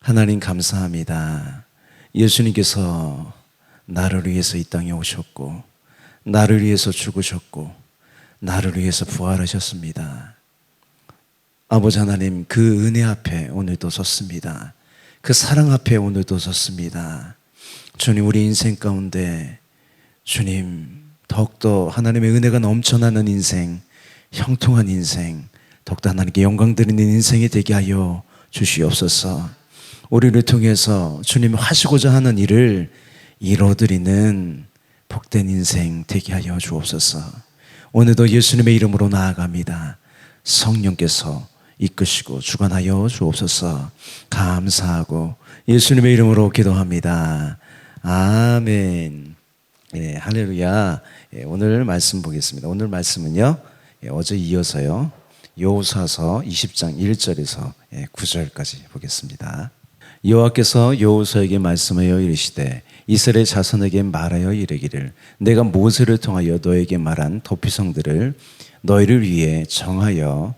하나님 감사합니다. 예수님께서 나를 위해서 이 땅에 오셨고 나를 위해서 죽으셨고 나를 위해서 부활하셨습니다. 아버지 하나님, 그 은혜 앞에 오늘도 섰습니다. 그 사랑 앞에 오늘도 섰습니다. 주님, 우리 인생 가운데 주님 더욱더 하나님의 은혜가 넘쳐나는 인생, 형통한 인생, 더욱더 하나님께 영광 드리는 인생이 되게 하여 주시옵소서. 우리를 통해서 주님 하시고자 하는 일을 이뤄드리는 복된 인생 되게 하여 주옵소서. 오늘도 예수님의 이름으로 나아갑니다. 성령께서 이끄시고 주관하여 주옵소서. 감사하고 예수님의 이름으로 기도합니다. 아멘. 할렐루야. 오늘 말씀 보겠습니다. 오늘 말씀은요, 어제 이어서요, 여호수아서 20장 1절에서 9절까지 보겠습니다. 여호와께서 여호수아에게 말씀하여 이르시되 이스라엘 자손에게 말하여 이르기를 내가 모세를 통하여 너에게 말한 도피성들을 너희를 위해 정하여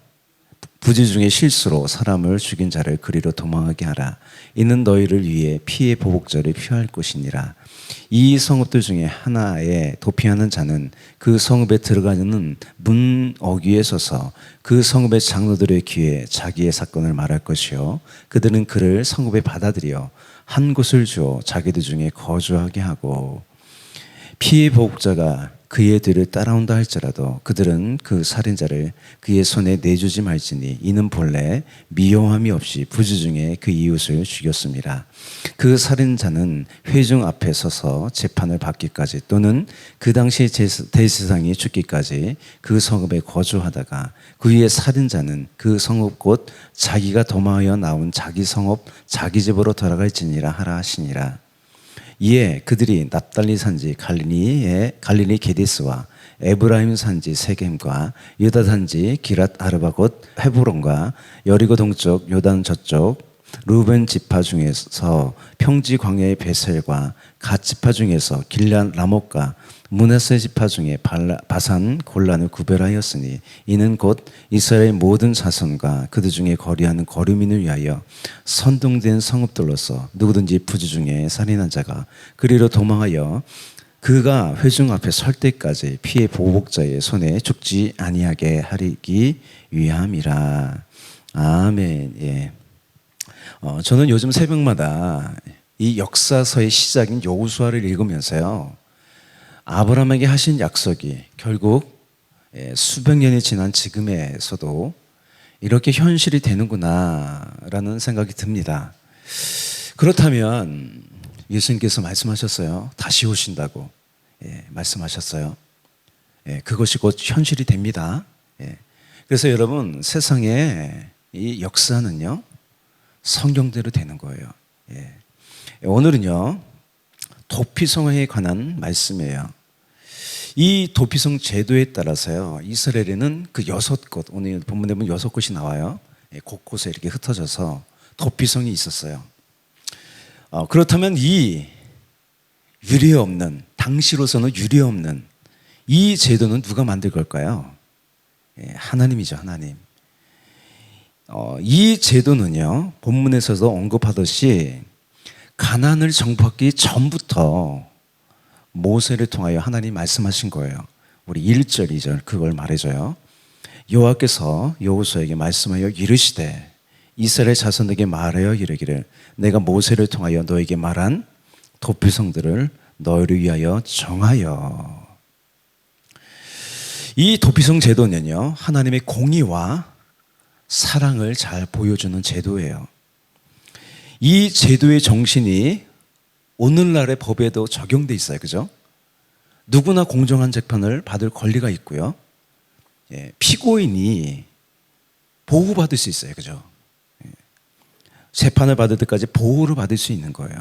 부지 중에 실수로 사람을 죽인 자를 그리로 도망하게 하라. 이는 너희를 위해 피의 보복절을 피할 것이니라. 이 성읍들 중에 하나에 도피하는 자는 그 성읍에 들어가는 문 어귀에 서서 그 성읍의 장로들의 귀에 자기의 사건을 말할 것이요 그들은 그를 성읍에 받아들여 한 곳을 주어 자기들 중에 거주하게 하고, 피의 보복자가 그의 뒤를 따라온다 할지라도 그들은 그 살인자를 그의 손에 내주지 말지니 이는 본래 미워함이 없이 부지 중에 그 이웃을 죽였습니다. 그 살인자는 회중 앞에 서서 재판을 받기까지 또는 그 당시 대제사장이 죽기까지 그 성읍에 거주하다가 그 위에 살인자는 그 성읍 곧 자기가 도망하여 나온 자기 성읍 자기 집으로 돌아갈지니라 하라 하시니라. 이에 그들이 납달리 산지 갈릴리 게데스와 에브라임 산지 세겜과 유다 산지 기랏 아르바 곧 헤브론과 여리고 동쪽 요단 저쪽 루벤 지파 중에서 평지 광야의 베셀과 갓 지파 중에서 길앗 라못과 므낫세 지파 중에 바산 골란을 구별하였으니 이는 곧 이스라엘 모든 자손과 그들 중에 거류하는 거류민을 위하여 선동된 성읍들로서 누구든지 부지 중에 살인한 자가 그리로 도망하여 그가 회중 앞에 설 때까지 피의 보복자의 손에 죽지 아니하게 하리기 위함이라. 아멘. 저는 요즘 새벽마다 이 역사서의 시작인 여호수아를 읽으면서요, 아브라함에게 하신 약속이 결국 수백 년이 지난 지금에서도 이렇게 현실이 되는구나 라는 생각이 듭니다. 그렇다면 예수님께서 말씀하셨어요. 다시 오신다고 말씀하셨어요. 그것이 곧 현실이 됩니다. 그래서 여러분, 세상에 이 역사는요 성경대로 되는 거예요. 오늘은요 도피성에 관한 말씀이에요. 이 도피성 제도에 따라서요 이스라엘에는 그 6곳, 오늘 본문에 보면 6곳이 나와요. 곳곳에 이렇게 흩어져서 도피성이 있었어요. 그렇다면 이 유례없는, 당시로서는 유례없는 이 제도는 누가 만들 걸까요? 하나님이죠. 하나님. 이 제도는요 본문에서도 언급하듯이 가나안을 정복하기 전부터 모세를 통하여 하나님이 말씀하신 거예요. 우리 1절, 2절 그걸 말해줘요. 여호와께서 여호수아에게 말씀하여 이르시되 이스라엘 자손에게 말하여 이르기를 내가 모세를 통하여 너에게 말한 도피성들을 너희를 위하여 정하여. 이 도피성 제도는요 하나님의 공의와 사랑을 잘 보여주는 제도예요. 이 제도의 정신이 오늘날의 법에도 적용돼 있어요. 그죠? 누구나 공정한 재판을 받을 권리가 있고요. 피고인이 보호받을 수 있어요. 그죠? 재판을 받을 때까지 보호를 받을 수 있는 거예요.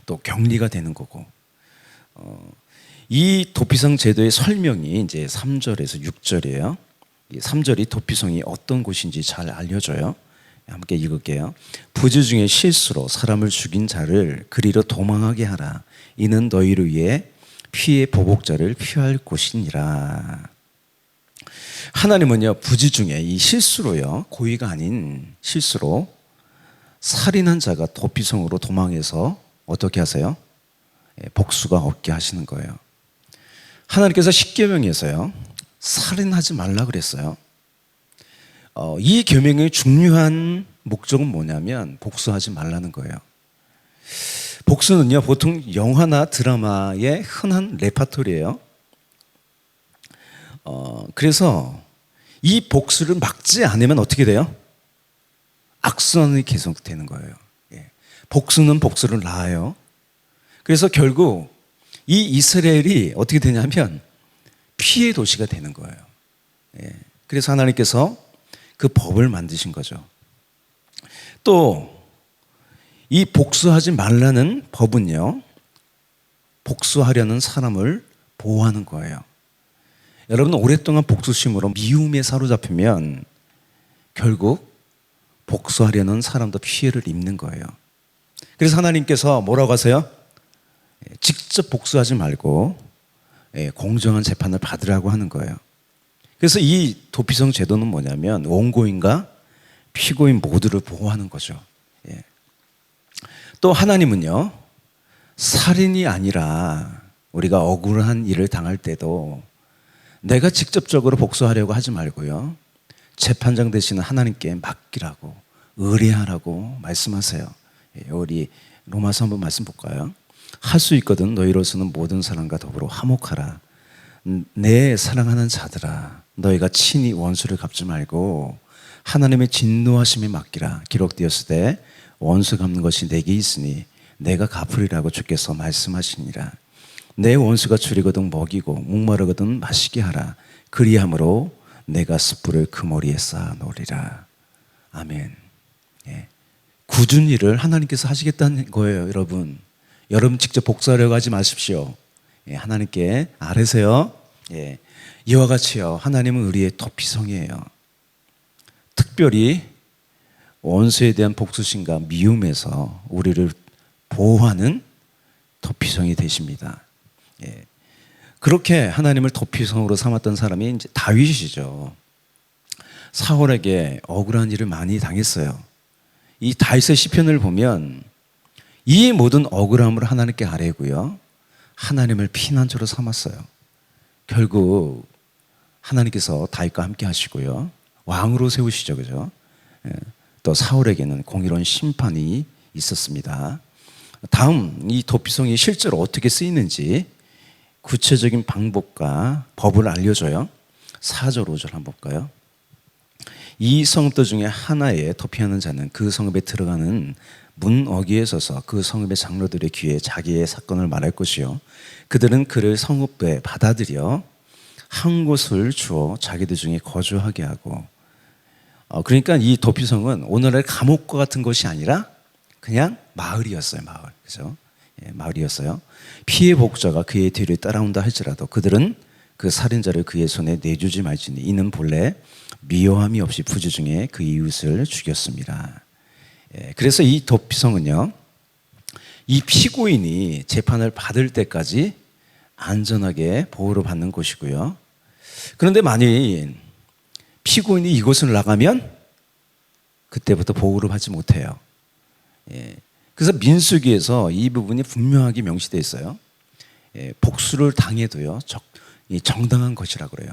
또 격리가 되는 거고. 이 도피성 제도의 설명이 이제 3절에서 6절이에요. 이 3절이 도피성이 어떤 곳인지 잘 알려줘요. 함께 읽을게요. 부지 중에 실수로 사람을 죽인 자를 그리로 도망하게 하라. 이는 너희를 위해 피의 보복자를 피할 곳이니라. 하나님은요 부지 중에 이 실수로요, 고의가 아닌 실수로 살인한 자가 도피성으로 도망해서 어떻게 하세요? 복수가 없게 하시는 거예요. 하나님께서 십계명에서요, 살인하지 말라 그랬어요. 이 계명의 중요한 목적은 뭐냐면 복수하지 말라는 거예요. 복수는요, 보통 영화나 드라마의 흔한 레파토리예요. 그래서 이 복수를 막지 않으면 어떻게 돼요? 악순환이 계속되는 거예요. 복수는 복수를 낳아요. 그래서 결국 이 이스라엘이 어떻게 되냐면 피해 도시가 되는 거예요. 그래서 하나님께서 그 법을 만드신 거죠. 또 이 복수하지 말라는 법은요, 복수하려는 사람을 보호하는 거예요. 여러분, 오랫동안 복수심으로 미움에 사로잡히면 결국 복수하려는 사람도 피해를 입는 거예요. 그래서 하나님께서 뭐라고 하세요? 직접 복수하지 말고 공정한 재판을 받으라고 하는 거예요. 그래서 이 도피성 제도는 뭐냐면 원고인과 피고인 모두를 보호하는 거죠. 또 하나님은요, 살인이 아니라 우리가 억울한 일을 당할 때도 내가 직접적으로 복수하려고 하지 말고요, 재판장 되시는 하나님께 맡기라고, 의뢰하라고 말씀하세요. 우리 로마서 한번 말씀 볼까요? 할 수 있거든 너희로서는 모든 사람과 더불어 화목하라. 내 사랑하는 자들아, 너희가 친히 원수를 갚지 말고 하나님의 진노하심에 맡기라. 기록되었을 때 원수 갚는 것이 내게 있으니 내가 갚으리라고 주께서 말씀하시니라. 내 원수가 줄이거든 먹이고 목마르거든 마시게 하라. 그리함으로 내가 숯불을 그 머리에 쌓아 놓으리라. 아멘. 굳은 일을 하나님께서 하시겠다는 거예요, 여러분. 여러분 직접 복수하려고 하지 마십시오. 하나님께 아뢰세요. 이와 같이요, 하나님은 우리의 도피성이에요. 특별히 원수에 대한 복수심과 미움에서 우리를 보호하는 도피성이 되십니다. 그렇게 하나님을 도피성으로 삼았던 사람이 이제 다윗이죠. 사울에게 억울한 일을 많이 당했어요. 이 다윗의 시편을 보면 이 모든 억울함을 하나님께 아뢰고요, 하나님을 피난처로 삼았어요. 결국 하나님께서 다윗과 함께 하시고요, 왕으로 세우시죠, 그죠? 또 사울에게는 공의로운 심판이 있었습니다. 다음, 이 도피성이 실제로 어떻게 쓰이는지 구체적인 방법과 법을 알려줘요. 4절, 5절 한번 볼까요? 이 성읍들 중에 하나에 도피하는 자는 그 성읍에 들어가는 문 어귀에 서서 그 성읍의 장로들의 귀에 자기의 사건을 말할 것이요, 그들은 그를 성읍에 받아들여 한 곳을 주어 자기들 중에 거주하게 하고. 그러니까 이 도피성은 오늘날 감옥과 같은 것이 아니라 그냥 마을이었어요. 마을. 그죠? 마을이었어요. 피해 복자가 그의 뒤를 따라온다 할지라도 그들은 그 살인자를 그의 손에 내주지 말지니 이는 본래 미워함이 없이 부지 중에 그 이웃을 죽였습니다. 그래서 이 도피성은요, 이 피고인이 재판을 받을 때까지 안전하게 보호를 받는 곳이고요. 그런데 만일 피고인이 이곳을 나가면 그때부터 보호를 받지 못해요. 그래서 민수기에서 이 부분이 분명하게 명시되어 있어요. 복수를 당해도요, 정당한 것이라고 그래요.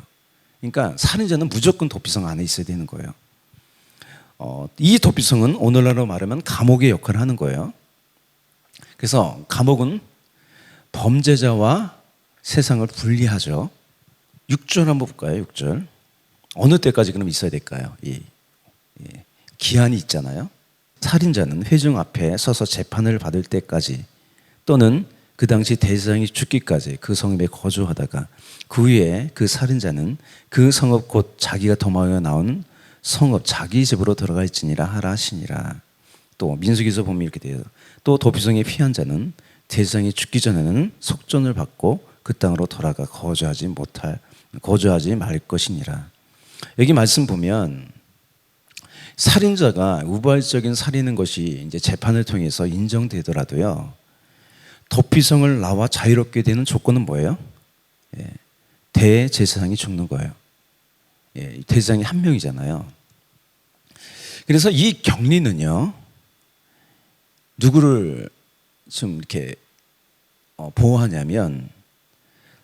그러니까 살인자는 무조건 도피성 안에 있어야 되는 거예요. 이 도피성은 오늘날로 말하면 감옥의 역할을 하는 거예요. 그래서 감옥은 범죄자와 세상을 분리하죠. 6절 한번 볼까요? 6절. 어느 때까지 그럼 있어야 될까요? 기한이 있잖아요. 살인자는 회중 앞에 서서 재판을 받을 때까지 또는 그 당시 대제사장이 죽기까지 그 성읍에 거주하다가 그 후에 그 살인자는 그 성읍 곧 자기가 도망하여 나온 성읍 자기 집으로 들어갈지니라 하라 하시니라. 또 민수기에서 보면 이렇게 돼요. 또 도피성에 피한 자는 대제사장이 죽기 전에는 속전을 받고 그 땅으로 돌아가 거주하지 말 것이니라. 여기 말씀 보면 살인자가 우발적인 살인인 것이 이제 재판을 통해서 인정되더라도요, 도피성을 나와 자유롭게 되는 조건은 뭐예요? 대제사장이 죽는 거예요. 대제사장이 한 명이잖아요. 그래서 이 격리는요, 누구를 좀 이렇게 보호하냐면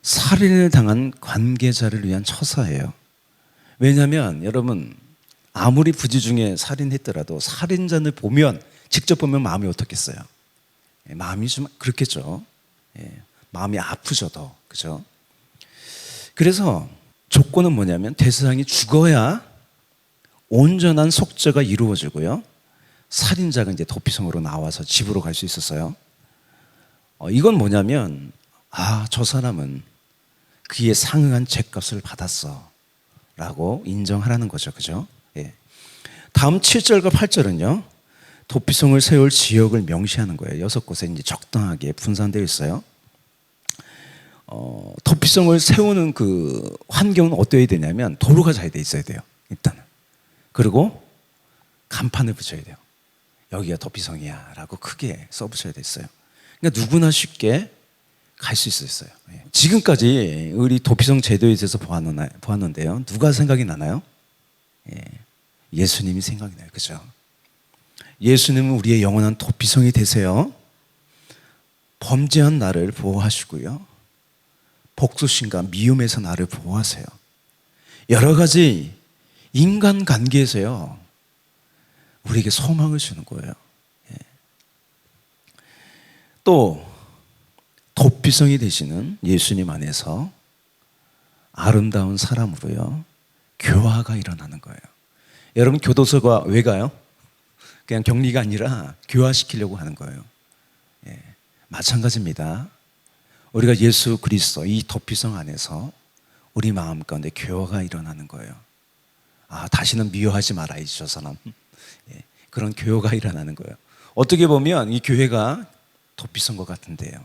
살인을 당한 관계자를 위한 처사예요. 왜냐하면 여러분 아무리 부지 중에 살인했더라도 살인자를 보면 직접 보면 마음이 어떻겠어요? 마음이 좀 그렇겠죠. 마음이 아프죠, 더. 그죠? 그래서 조건은 뭐냐면 대상이 죽어야 온전한 속죄가 이루어지고요. 살인자가 이제 도피성으로 나와서 집으로 갈 수 있었어요. 이건 뭐냐면 저 사람은 그에 상응한 죄값을 받았어 라고 인정하라는 거죠. 그죠? 예. 다음 7절과 8절은요. 도피성을 세울 지역을 명시하는 거예요. 6곳에 이제 적당하게 분산되어 있어요. 도피성을 세우는 그 환경은 어떠해야 되냐면 도로가 잘 돼 있어야 돼요. 일단은. 그리고 간판을 붙여야 돼요. 여기가 도피성이야 라고 크게 써붙여야 됐어요. 그러니까 누구나 쉽게 갈 수 있었어요. 지금까지 우리 도피성 제도에 대해서 보았는데요. 누가 생각이 나나요? 예수님이 생각이 나요. 그죠? 예수님은 우리의 영원한 도피성이 되세요. 범죄한 나를 보호하시고요. 복수심과 미움에서 나를 보호하세요. 여러 가지 인간관계에서요. 우리에게 소망을 주는 거예요. 또 도피성이 되시는 예수님 안에서 아름다운 사람으로요. 교화가 일어나는 거예요. 여러분 교도소가 왜 가요? 그냥 격리가 아니라 교화시키려고 하는 거예요. 마찬가지입니다. 우리가 예수 그리스도 이 도피성 안에서 우리 마음 가운데 교화가 일어나는 거예요. 다시는 미워하지 말아야지 저 사람. 그런 교화가 일어나는 거예요. 어떻게 보면 이 교회가 도피성과 같은데요.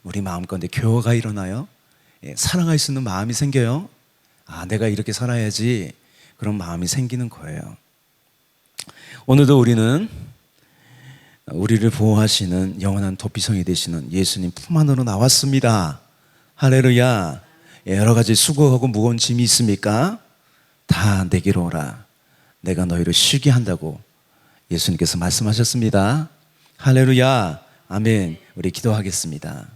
우리 마음 가운데 교화가 일어나요. 사랑할 수 있는 마음이 생겨요. 내가 이렇게 살아야지. 그런 마음이 생기는 거예요. 오늘도 우리는 우리를 보호하시는 영원한 도피성이 되시는 예수님 품 안으로 나왔습니다. 할렐루야. 여러 가지 수고하고 무거운 짐이 있습니까? 다 내게로 오라. 내가 너희를 쉬게 한다고 예수님께서 말씀하셨습니다. 할렐루야. 아멘. 우리 기도하겠습니다.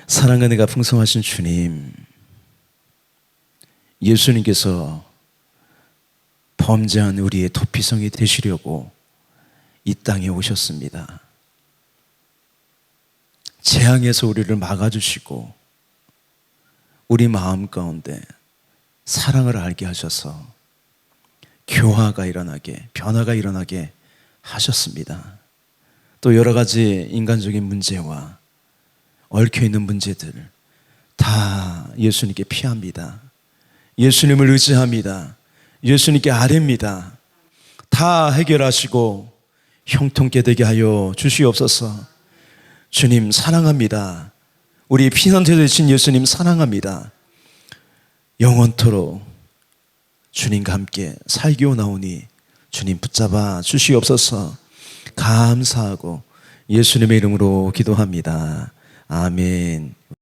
사랑과 은혜가 풍성하신 주님, 예수님께서 범죄한 우리의 도피성이 되시려고 이 땅에 오셨습니다. 재앙에서 우리를 막아주시고 우리 마음 가운데 사랑을 알게 하셔서 교화가 일어나게, 변화가 일어나게 하셨습니다. 또 여러 가지 인간적인 문제와 얽혀있는 문제들 다 예수님께 피합니다. 예수님을 의지합니다. 예수님께 아뢰입니다. 다 해결하시고 형통케 되게 하여 주시옵소서. 주님 사랑합니다. 우리 피난처 되신 예수님 사랑합니다. 영원토록 주님과 함께 살기 원하오니 주님 붙잡아 주시옵소서. 감사하고 예수님의 이름으로 기도합니다. 아멘.